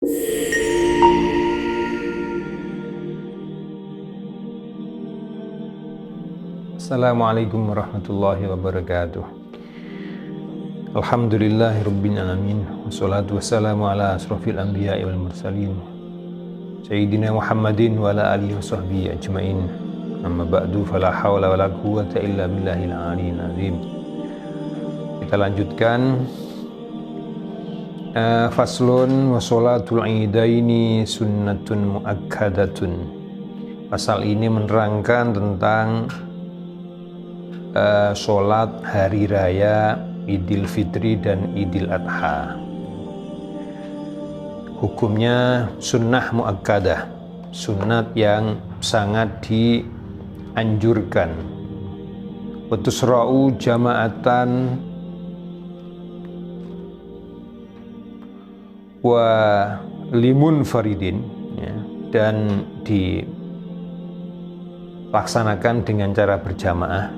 Assalamualaikum warahmatullahi wabarakatuh. Alhamdulillahirabbil alamin. Wassalatu wassalamu ala asrofil anbiya'i wal mursalin. Sayyidina Muhammadin wa ala alihi washabbihi ajmain. Amma ba'du, fala haula wala quwwata illa billahil aliyyil azim. Kita lanjutkan faslun wa sholatul idaini sunnatun muakkadatun. Pasal ini menerangkan tentang sholat hari raya Idul Fitri dan Idul Adha. Hukumnya sunnah muakkadah, sunnat yang sangat dianjurkan. Wa tusra'u jama'atan wa limun faridin, ya, dan dilaksanakan dengan cara berjamaah.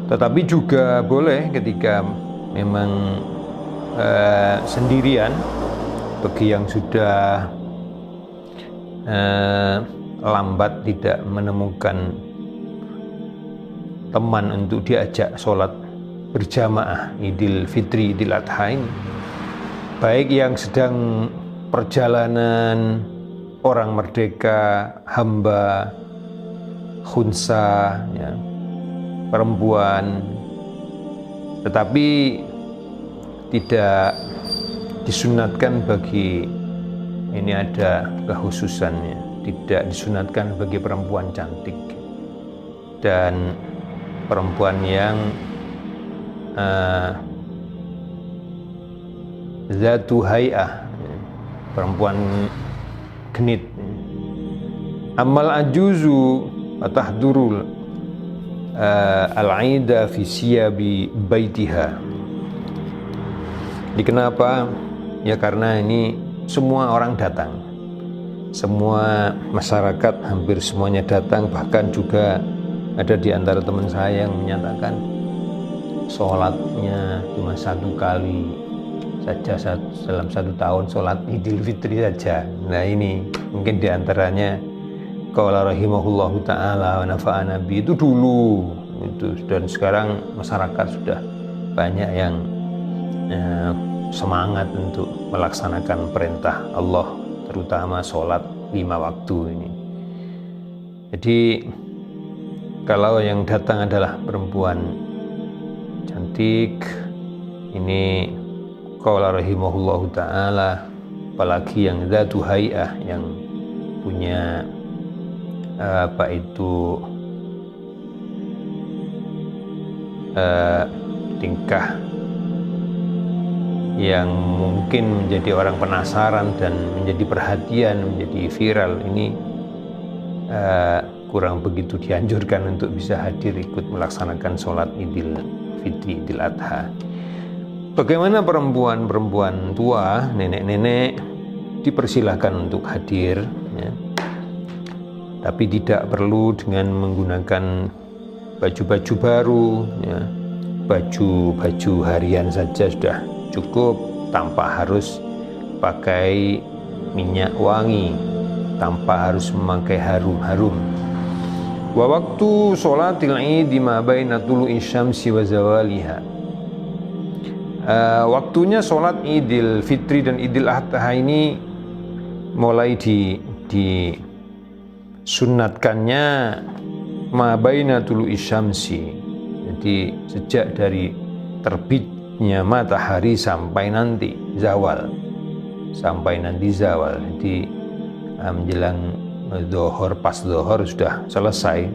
Tetapi juga boleh ketika memang sendirian, bagi yang sudah lambat tidak menemukan teman untuk diajak sholat berjamaah Idul Fitri, Idul Adha ini, baik yang sedang perjalanan, orang merdeka, hamba, khunsa, ya, perempuan, tetapi tidak disunatkan bagi, ini ada kekhususannya, tidak disunatkan bagi perempuan cantik dan perempuan yang zatu hay'ah, perempuan genit. Amal ajuzu atahdurul al-aida fi siyabi baitiha. Jadi kenapa? Ya karena ini semua orang datang, semua masyarakat hampir semuanya datang. Bahkan juga ada di antara teman saya yang menyatakan sholatnya cuma satu kali saja dalam satu tahun, sholat Idul Fitri saja. Nah ini mungkin di antaranya qala rahimahullahu ta'ala wa nafa'ana bi, itu dulu itu, dan sekarang masyarakat sudah banyak yang semangat untuk melaksanakan perintah Allah, terutama sholat 5 waktu ini. Jadi kalau yang datang adalah perempuan cantik, ini qala rahimahullahu ta'ala, apalagi yang zatu hay'ah, yang punya tingkah yang mungkin menjadi orang penasaran dan menjadi perhatian, menjadi viral, ini kurang begitu dianjurkan untuk bisa hadir ikut melaksanakan sholat Idul Fitri, Idul Adha. Bagaimana perempuan tua, nenek-nenek, dipersilahkan untuk hadir, ya, tapi tidak perlu dengan menggunakan baju-baju baru, ya, baju harian saja sudah cukup, tanpa harus pakai minyak wangi, tanpa harus memakai harum. Wa waktu sholatil id ma baina tulu'i syamsi wa zawaliha. Waktunya sholat Idul Fitri dan Idul Adha ini mulai disunatkannya ma baina tulu'i syamsi, jadi sejak dari terbitnya matahari sampai nanti zawal, jadi menjelang zuhur, pas zuhur sudah selesai,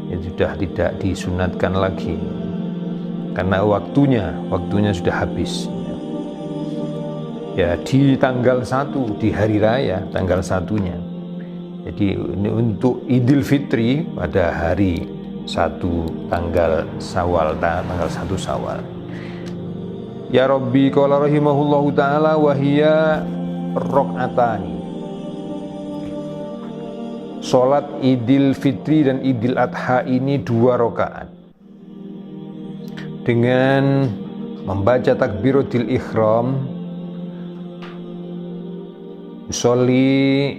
ya sudah tidak disunatkan lagi karena waktunya sudah habis. Ya di tanggal 1, di hari raya tanggal 1-nya. Jadi ini untuk Idul Fitri pada hari 1 tanggal Syawal, tanggal 1 Syawal. Ya Rabbi qala rahimahullahu ta'ala wa hiya rakaatani. Salat Idul Fitri dan Idul Adha ini 2 rakaat. Dengan membaca takbiratul ihram, usolli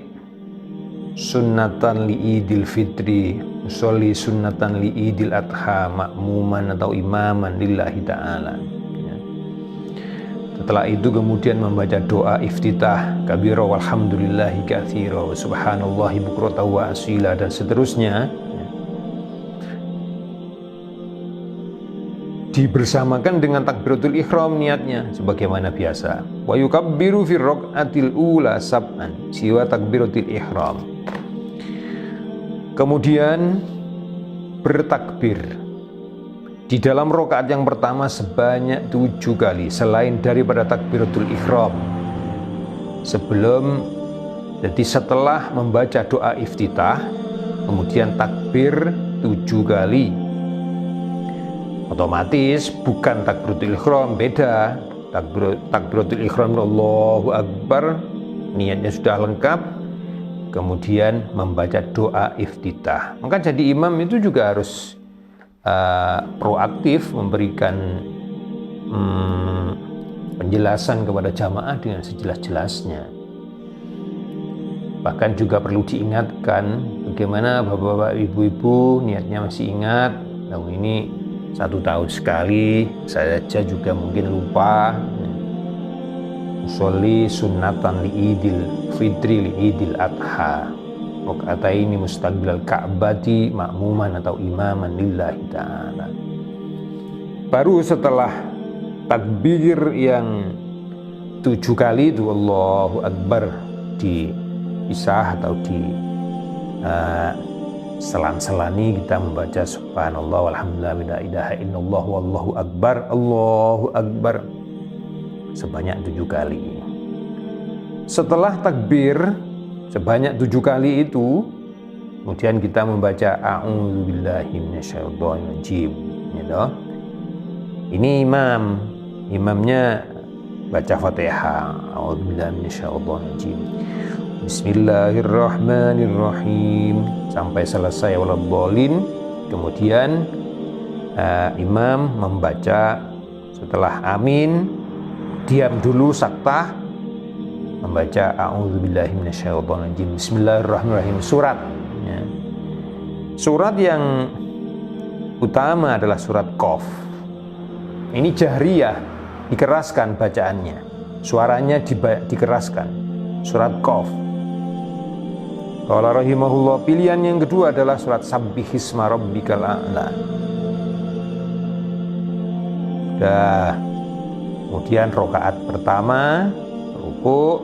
sunnatan li idil fitri, usolli sunnatan li idil adha, makmuman atau imaman lillahi ta'ala. Setelah itu kemudian membaca doa iftitah, kabira walhamdulillahi katsira wa subhanallahi bukratan wa asila, dan seterusnya. Dibersamakan dengan takbiratul ihram niatnya sebagaimana biasa. Wa yukabbiru fi raqatil ula sab'an, siwa takbiratul ihram. Kemudian bertakbir di dalam rakaat yang pertama sebanyak 7 kali selain daripada takbiratul ihram. Jadi setelah membaca doa iftitah, kemudian takbir 7 kali. Otomatis bukan takbiratul ihram, beda. Takbiratul ihram Allahu Akbar, niatnya sudah lengkap. Kemudian membaca doa iftitah. Maka jadi imam itu juga harus proaktif memberikan penjelasan kepada jamaah dengan sejelas-jelasnya. Bahkan juga perlu diingatkan bagaimana bapak-bapak, ibu-ibu niatnya masih ingat, tahun ini 1 tahun sekali, saya saja juga mungkin lupa. Usolli sunnatan li idil fitri li idil adha, rakaataini mustaqbilal ka'bati makmuman atau imaman lillahi ta'ala. Baru setelah takbir yang 7 kali itu Allahu Akbar dipisah atau di selan-selani kita membaca subhanallah walhamdulillah la ilaha illallah wallahu akbar, Allahu Akbar sebanyak 7 kali. Setelah takbir sebanyak 7 kali itu, kemudian kita membaca a'udzubillahi minasyaitonirrajim, gitu. Ini imamnya baca Fatihah, a'udzubillahi minasyaitonirrajim, bismillahirrahmanirrahim sampai selesai waladhdallin. Kemudian imam membaca setelah amin, diam dulu saktah, membaca a'udzubillahi minasyaitonirrajim, bismillahirrahmanirrahim, surat ya. Surat yang utama adalah surat Qaf. Ini jahriyah, dikeraskan bacaannya, suaranya dikeraskan, surat Qaf. Qala rahimahullah, pilihan yang kedua adalah surat Sabbihisma rabbikal a'la. Kemudian rakaat pertama ruku,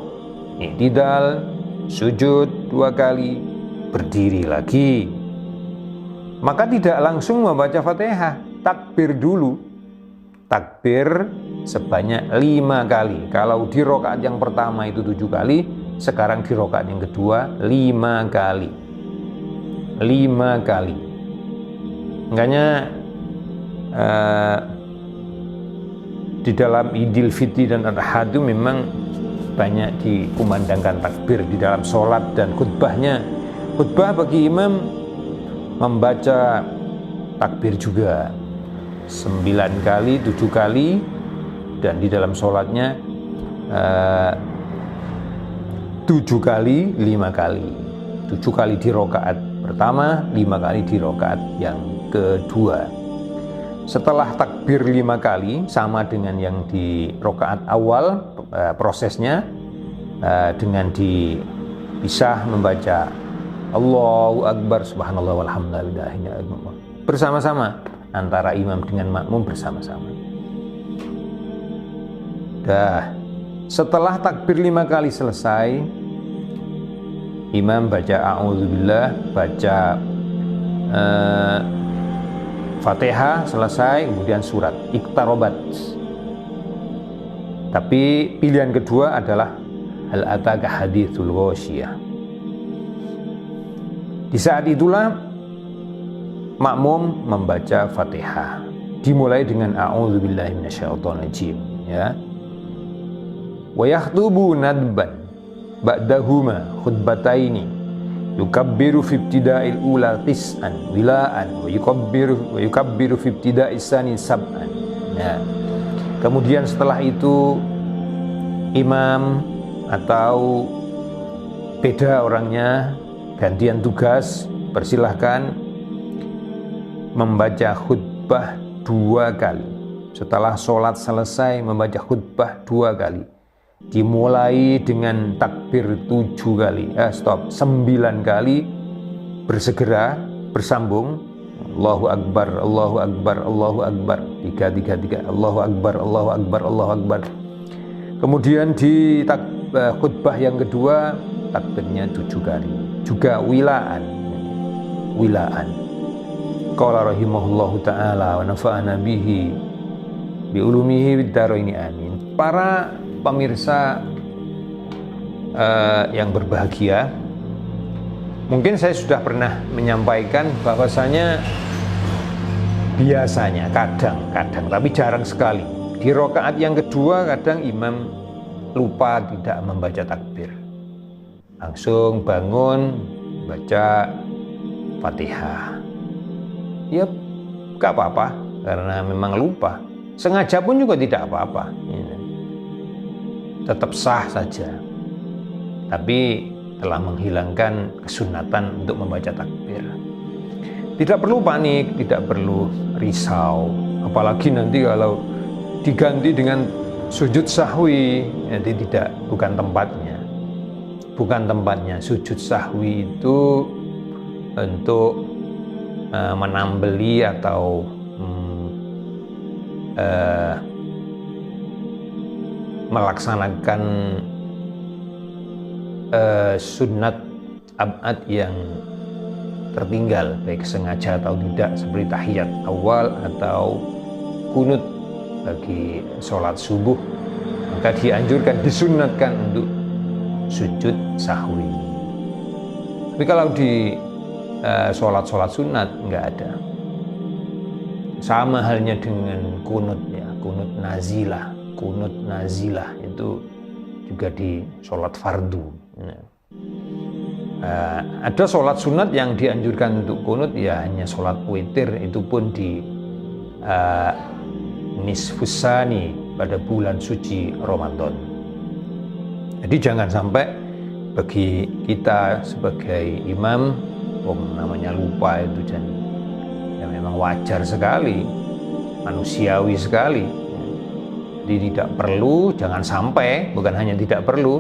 i'tidal, sujud 2 kali, berdiri lagi. Maka tidak langsung membaca Fatihah, takbir dulu. Takbir sebanyak 5 kali. Kalau di rakaat yang pertama itu 7 kali, sekarang di rakaat yang kedua 5 kali. 5 kali. Makanya di dalam Idul Fitri dan Adha itu memang banyak dikumandangkan takbir di dalam sholat dan khutbahnya. Khutbah bagi imam membaca takbir juga 9 kali, 7 kali, dan di dalam sholatnya 7 kali, 5 kali. 7 kali di rakaat pertama, 5 kali di rakaat yang kedua. Setelah takbir 5 kali, sama dengan yang di rakaat awal, prosesnya dengan dipisah membaca Allahu Akbar, subhanallah walhamdulillah bersama-sama, antara imam dengan makmum bersama-sama. Setelah takbir 5 kali selesai, imam baca a'udzubillah, baca Fatihah selesai, kemudian surat Iqtarobat. Tapi pilihan kedua adalah hal ataka haditsul ghasyiyah. Di saat itulah makmum membaca Fatihah, dimulai dengan a'udzubillahi minasyaitonirrajim, ya. Wa yakhtubu nadban ba'dahuma khutbataini yukabbiru fi ibtida'il ula tis'an wila'an wa yukabbiru fi ibtida'is sani sab'an. Nah, Kemudian setelah itu imam atau beda orangnya, gantian tugas, persilahkan membaca khutbah 2 kali. Setelah sholat selesai membaca khutbah 2 kali. Dimulai dengan takbir 7 kali, 9 kali, bersegera, bersambung. Allahu Akbar, Allahu Akbar, Allahu Akbar, 3, Allahu Akbar, Allahu Akbar, Allahu Akbar. Kemudian di khutbah yang kedua takbirnya 7 kali, juga wilaan. Qala rahimahullahu ta'ala wa nafa'ana bihi bi ulumihi bid dharaini amin. Para pemirsa yang berbahagia, mungkin saya sudah pernah menyampaikan bahwasanya biasanya kadang tapi jarang sekali di rakaat yang kedua kadang imam lupa tidak membaca takbir, langsung bangun baca Fatihah. Ya gak apa-apa, karena memang lupa. Sengaja pun juga tidak apa-apa, tetap sah saja. Tapi telah menghilangkan kesunatan untuk membaca takbir. Tidak perlu panik, tidak perlu risau. Apalagi nanti kalau diganti dengan sujud sahwi, nanti bukan tempatnya. Sujud sahwi itu untuk menambeli atau melaksanakan sunat abad yang tertinggal, baik sengaja atau tidak, seperti tahiyat awal atau kunut bagi sholat subuh, maka dianjurkan, disunatkan untuk sujud sahwi. Tapi kalau di sholat sunat nggak ada. Sama halnya dengan kunut ya, kunut nazilah itu juga di sholat fardu. Ada sholat sunat yang dianjurkan untuk kunut ya hanya sholat witir, itu pun di nisfusani pada bulan suci Ramadan. Jadi jangan sampai bagi kita sebagai imam, namanya lupa itu, dan ya memang wajar sekali, manusiawi sekali. Jadi tidak perlu, jangan sampai, bukan hanya tidak perlu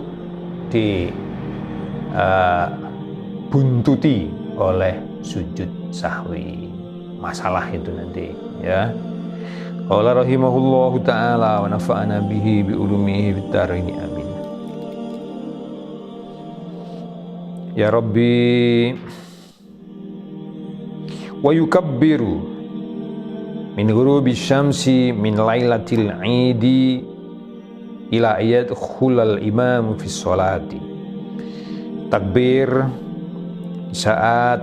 buntuti oleh sujud sahwi. Masalah itu nanti ya. Qala rahimahullahu ta'ala wa nafa'ana bihi bi ulumihi bid dharaini amin. Ya Rabbi, wa yukabbiru min ghurubi syamsi min lailatil idi ila yadkhulal imam fi sholati. Takbir saat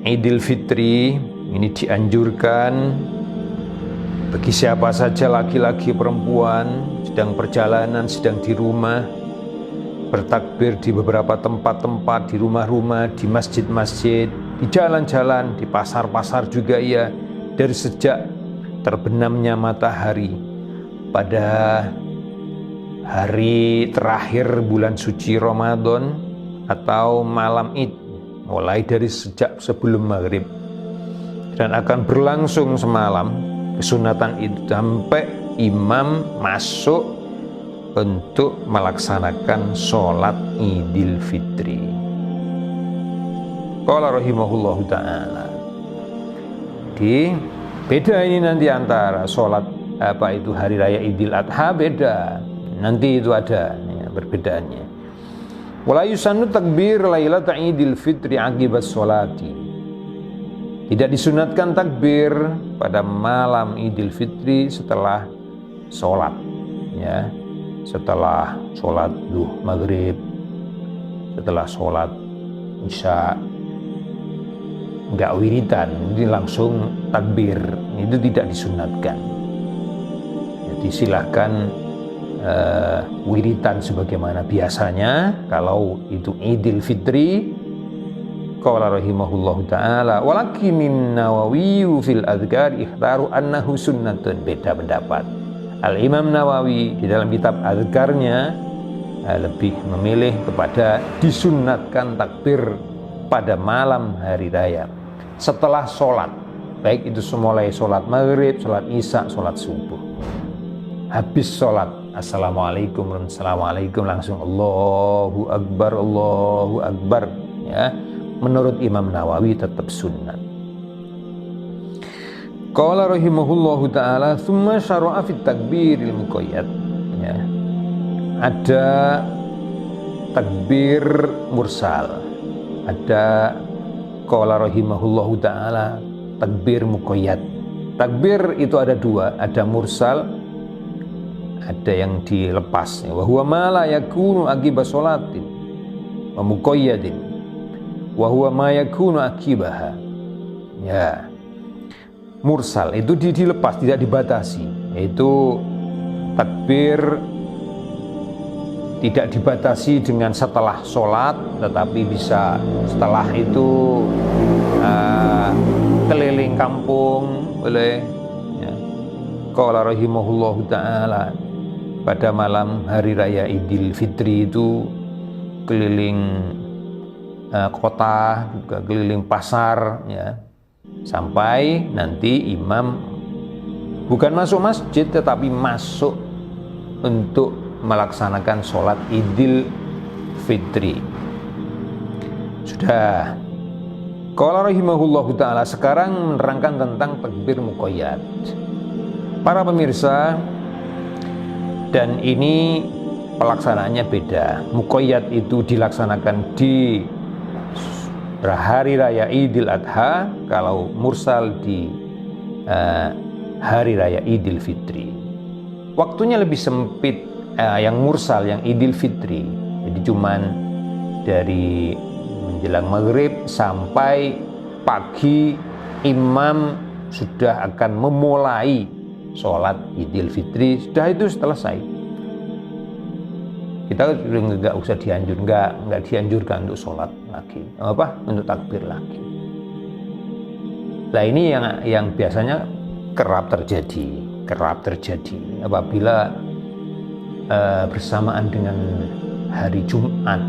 Idul Fitri ini dianjurkan bagi siapa saja, laki-laki perempuan, sedang perjalanan, sedang di rumah, bertakbir di beberapa tempat-tempat, di rumah-rumah, di masjid-masjid, di jalan-jalan, di pasar-pasar juga ya, dari sejak terbenamnya matahari pada hari terakhir bulan suci Ramadan atau malam Id, mulai dari sejak sebelum maghrib, dan akan berlangsung semalam kesunatan itu sampai imam masuk untuk melaksanakan sholat Idul Fitri. Qala rahimahullahu ta'ala. Di beda ini nanti antara sholat hari raya Idul Adha, beda. Nanti itu ada ya, perbedaannya. Wala yusannu takbir lailata Idul Fitri aqibas sholati. Tidak disunatkan takbir pada malam Idul Fitri setelah sholat, ya, setelah sholat maghrib, setelah sholat isya, enggak wiridan, ini langsung takbir, itu tidak disunatkan. Jadi silahkan wiridan sebagaimana biasanya kalau itu Idul Fitri. Qala rahimahullahu ta'ala walakinin Nawawi fil adhkar ikhtaru annahu sunnatun. Beda pendapat. Al-Imam Nawawi di dalam kitab adhkarnya lebih memilih kepada disunnatkan takbir pada malam hari raya setelah sholat, baik itu mulai sholat maghrib, sholat isya, sholat subuh. Habis sholat assalamualaikum langsung Allahu Akbar ya. Menurut Imam Nawawi tetap sunnah. Qala rahimahullahu ta'ala thumma syara'a fit takbiril muqayyad ya. Ada takbir mursal, ada qala rahimahullahu ta'ala takbir muqayyad. Takbir itu ada dua, ada mursal, ada yang dilepas. Wa huwa ma la yakunu aqiba sholatin wa muqayyadin wa huwa ma yakunu aqibaha. Ya. Mursal itu dilepas, tidak dibatasi. Yaitu takbir tidak dibatasi dengan setelah sholat, tetapi bisa setelah itu keliling kampung boleh ya. Qala rahimahullahu ta'ala pada malam hari raya Idul Fitri itu keliling kota, juga keliling pasar ya, sampai nanti imam bukan masuk masjid tetapi masuk untuk melaksanakan sholat Idul Fitri. Sudah. Qala rahimahullahu ta'ala sekarang menerangkan tentang takbir muqayyad. Para pemirsa, dan ini pelaksanaannya beda. Muqayyad itu dilaksanakan di hari raya Idul Adha, kalau mursal di hari raya Idul Fitri. Waktunya lebih sempit yang mursal, yang Idul Fitri. Jadi cuman dari menjelang maghrib sampai pagi imam sudah akan memulai sholat Idul Fitri, sudah itu selesai. Kita nggak usah nggak dianjurkan untuk sholat lagi, untuk takbir lagi. Nah ini yang biasanya kerap terjadi apabila bersamaan dengan hari Jumat.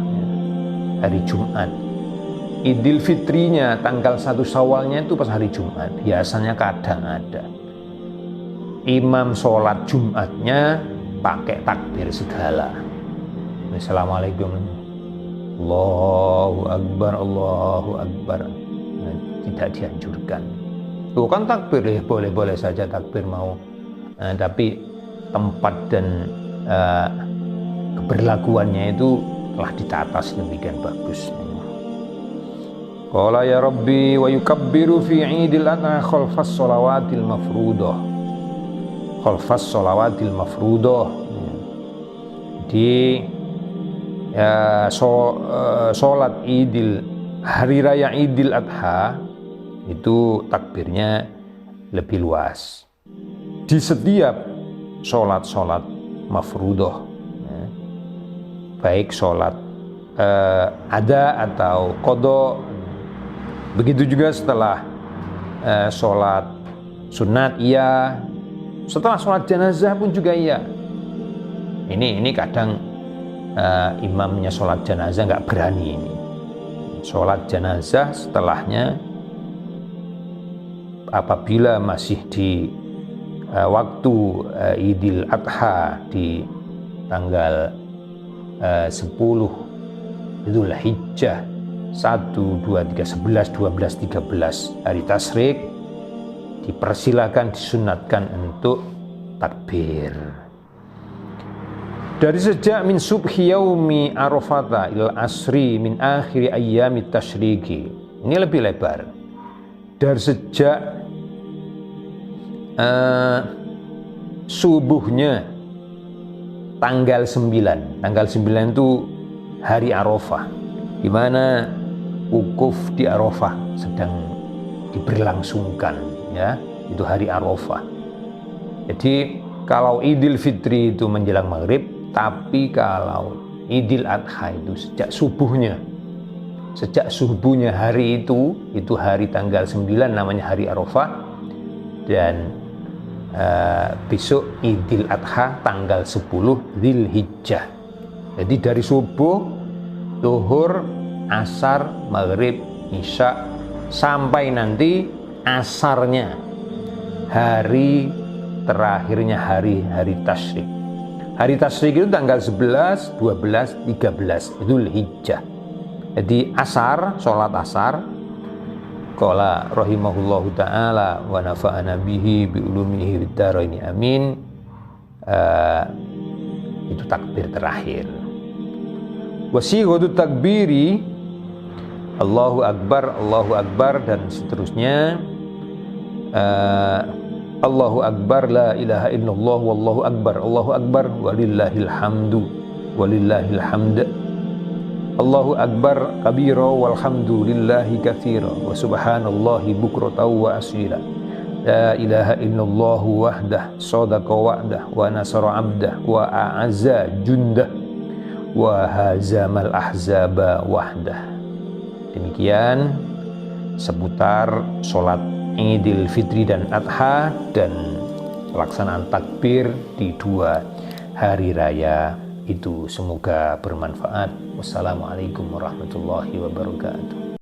Idul Fitrinya tanggal 1 Syawalnya itu pas hari Jumat. Biasanya kadang ada imam sholat Jumatnya pakai takbir segala. Assalamualaikum, Allahu Akbar. Nah, tidak dianjurkan. Itu kan takbir ya, boleh-boleh saja takbir mau. Tapi tempat dan keberlakuannya itu telah ditata sedemikian bagus. Qala ya Rabbi wa yukabbiru fi Idil Adha khalfas shalawatil mafruḍah. Di sholat Idul hari raya Idul Adha itu takbirnya lebih luas. Di setiap sholat mafruḍah ya, baik sholat ada atau qadha, begitu juga setelah sholat sunat iya, setelah sholat jenazah pun juga iya. Ini kadang imamnya sholat jenazah nggak berani ini. Sholat jenazah setelahnya apabila masih di waktu Idul Adha di tanggal 10 Dzul Hijjah 1, 2, 3, 11, 12, 13 hari tasyrik, dipersilakan, disunatkan untuk takbir. Dari sejak min subhi yaumi arafata il asri min akhiri ayyami tasyriki. Ini lebih lebar. Dari sejak subuhnya tanggal 9. Tanggal 9 itu hari Arafah, di mana wukuf di Arafah sedang diberlangsungkan ya, itu hari Arafah. Jadi kalau Idul Fitri itu menjelang maghrib, tapi kalau Idul Adha itu sejak subuhnya sejak subuhnya hari itu hari tanggal 9 namanya hari Arafah, dan besok Idul Adha tanggal 10 Dzulhijjah. Jadi dari subuh, zuhur, asar, maghrib, isya sampai nanti asarnya hari terakhirnya hari tasyrik. Hari tasyrik itu tanggal 11, 12, 13 Dzulhijjah. Jadi asar, sholat asar, qala rahimahullahu ta'ala wa nafa'ana bihi bi ulumihi fid dharaini amin, itu takbir terakhir. Wasighatu takbiri Allahu Akbar dan seterusnya. Allahu Akbar, la ilaha illallah, wallahu akbar, Allahu Akbar, walillahil hamdu, walillahil hamd. Allahu Akbar kabira walhamdulillahi katsira wa subhanallahi bukratan wa asila. La ilaha illallah wahdah sadaqa wa'dah wa nasara 'abdah wa a'azza jundah wa hazamal ahzaba wahdah. Demikian seputar sholat Idul Fitri dan Adha dan pelaksanaan takbir di 2 hari raya itu. Semoga bermanfaat. Wassalamualaikum warahmatullahi wabarakatuh.